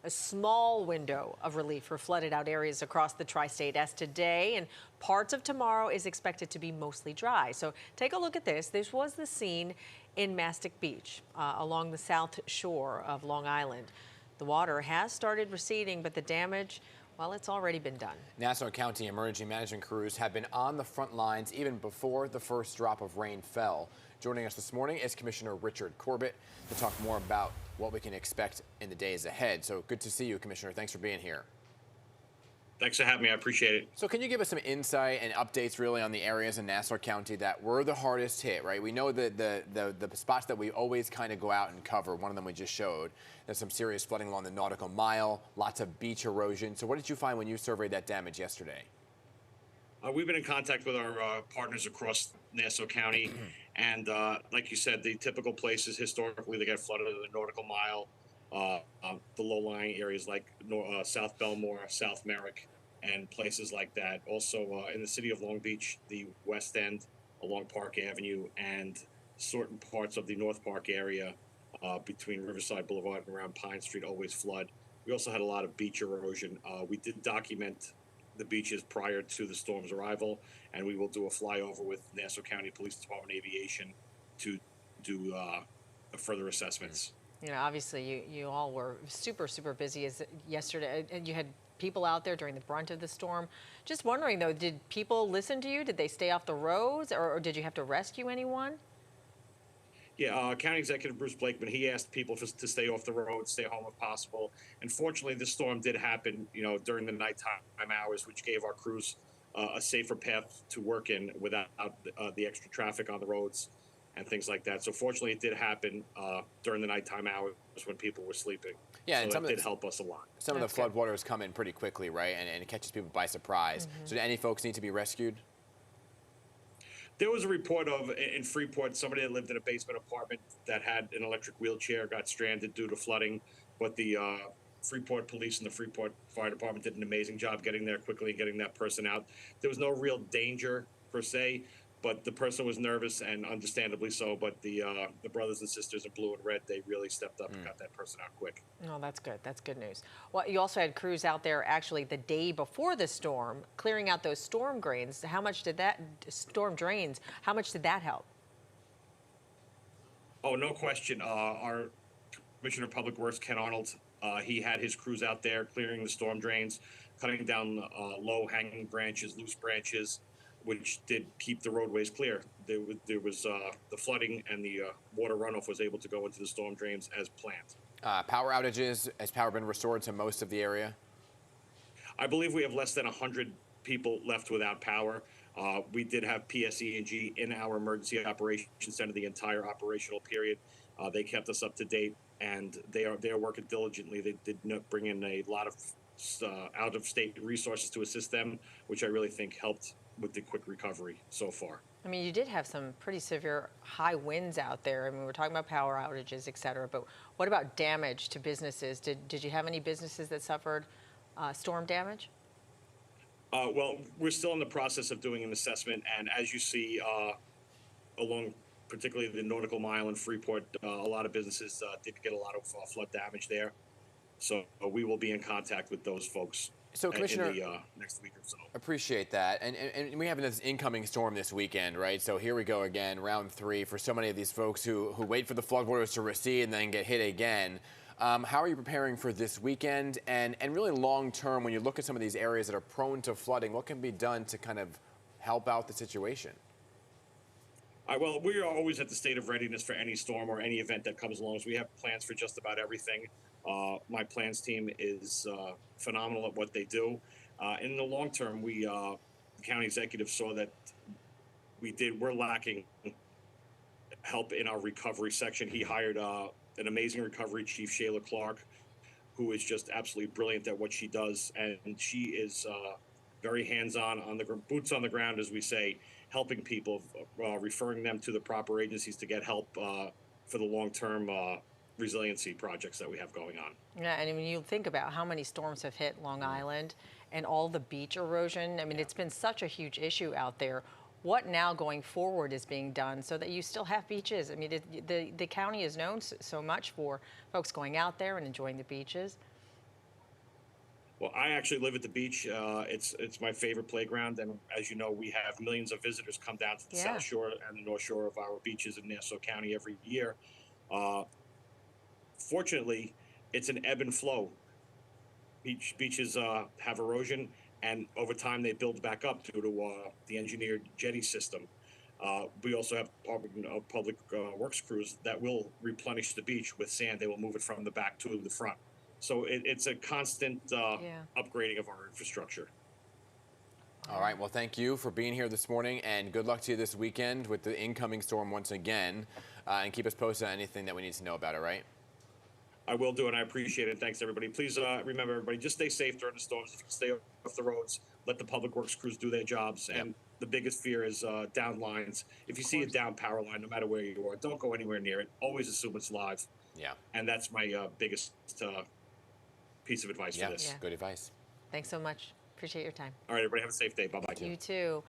A small window of relief for flooded out areas across the tri-state as today and parts of tomorrow is expected to be mostly dry. So take a look at this. This was the scene in Mastic Beach along the south shore of Long Island. The water has started receding, but the damage, well, it's already been done. Nassau County emergency management crews have been on the front lines even before the first drop of rain fell. Joining us this morning is Commissioner Richard Corbett to talk more about what we can expect in the days ahead. So good to see you, Commissioner. Thanks for being here. Thanks for having me. I appreciate it. So can you give us some insight and updates really on the areas in Nassau County that were the hardest hit, right? We know that the spots that we always kind of go out and cover, one of them we just showed, there's some serious flooding along the nautical mile, lots of beach erosion. So what did you find when you surveyed that damage yesterday? We've been in contact with our partners across Nassau County. And like you said, the typical places historically that get flooded are the nautical mile, the low-lying areas like South Belmore, South Merrick, and places like that. Also in the city of Long Beach, the West End along Park Avenue and certain parts of the North Park area between Riverside Boulevard and around Pine Street always flood. We also had a lot of beach erosion. We did document the beaches prior to the storm's arrival, and we will do a flyover with Nassau County Police Department Aviation to do further assessments. You know, obviously you all were super busy as yesterday, and you had people out there during the brunt of the storm. Just wondering though, did people listen to you? Did they stay off the roads, or did you have to rescue anyone? Yeah, County Executive Bruce Blakeman, he asked people to stay off the road, stay home if possible. And fortunately, this storm did happen, you know, during the nighttime hours, which gave our crews a safer path to work in without the extra traffic on the roads and things like that. So fortunately, it did happen during the nighttime hours when people were sleeping. Yeah, so and that did help us a lot. Some of the flood waters come in pretty quickly, right? And it catches people by surprise. So do any folks need to be rescued? There was a report of in Freeport, somebody that lived in a basement apartment that had an electric wheelchair got stranded due to flooding, but the Freeport Police and the Freeport Fire Department did an amazing job getting there quickly and getting that person out. There was no real danger per se, but the person was nervous, and understandably so. But the brothers and sisters in blue and red, they really stepped up and got that person out quick. Oh, that's good. That's good news. Well, you also had crews out there actually the day before the storm, clearing out those storm drains. How much did that How much did that help? Oh, no question. Our Commissioner of Public Works, Ken Arnold, he had his crews out there clearing the storm drains, cutting down low-hanging branches, loose branches, which did keep the roadways clear. There was the flooding, and the water runoff was able to go into the storm drains as planned. Power outages, has power been restored to most of the area? I believe we have less than 100 people left without power. We did have PSE&G in our emergency operations center the entire operational period. They kept us up to date, and they are working diligently. They did not bring in a lot of out-of-state resources to assist them, which I really think helped with the quick recovery so far. I mean, you did have some pretty severe high winds out there. I mean, we're talking about power outages, et cetera, but what about damage to businesses? Did you have any businesses that suffered storm damage? Well, we're still in the process of doing an assessment, and as you see along particularly the nautical mile in Freeport, a lot of businesses did get a lot of flood damage there. So we will be in contact with those folks. So, Commissioner, in the next week or so. Appreciate that. And we have this incoming storm this weekend, right? So here we go again, round 3 for so many of these folks who wait for the floodwaters to recede and then get hit again. How are you preparing for this weekend? And really long term, when you look at some of these areas that are prone to flooding, what can be done to kind of help out the situation? Well, we are always at the state of readiness for any storm or any event that comes along. So we have plans for just about everything. My plans team is phenomenal at what they do. In the long term, the county executive saw that we're lacking help in our recovery section. He hired an amazing recovery chief, Shayla Clark, who is just absolutely brilliant at what she does. And she is very hands-on, on the boots on the ground, as we say, helping people, referring them to the proper agencies to get help for the long-term resiliency projects that we have going on. Yeah, and when you think about how many storms have hit Long Island and all the beach erosion, I mean, it's been such a huge issue out there. What now going forward is being done so that you still have beaches? I mean, the county is known so much for folks going out there and enjoying the beaches. Well, I actually live at the beach. It's my favorite playground, and as you know, we have millions of visitors come down to the Yeah. South Shore and the North Shore of our beaches in Nassau County every year. Uh, Fortunately, it's an ebb and flow. Beaches have erosion, and over time they build back up due to the engineered jetty system. We also have public works crews that will replenish the beach with sand. They will move it from the back to the front. So it's a constant Yeah. upgrading of our infrastructure. All right. Well, thank you for being here this morning, and good luck to you this weekend with the incoming storm once again. And keep us posted on anything that we need to know about it, right? I will do, and I appreciate it. Thanks, everybody. Please remember, everybody, just stay safe during the storms. If you can stay off the roads, let the public works crews do their jobs. Yep. And the biggest fear is down lines. If you see a down power line, no matter where you are, don't go anywhere near it. Always assume it's live. Yeah. And that's my biggest piece of advice Yeah. for this. Yeah. Good advice. Thanks so much. Appreciate your time. All right, everybody, have a safe day. Bye-bye. You too.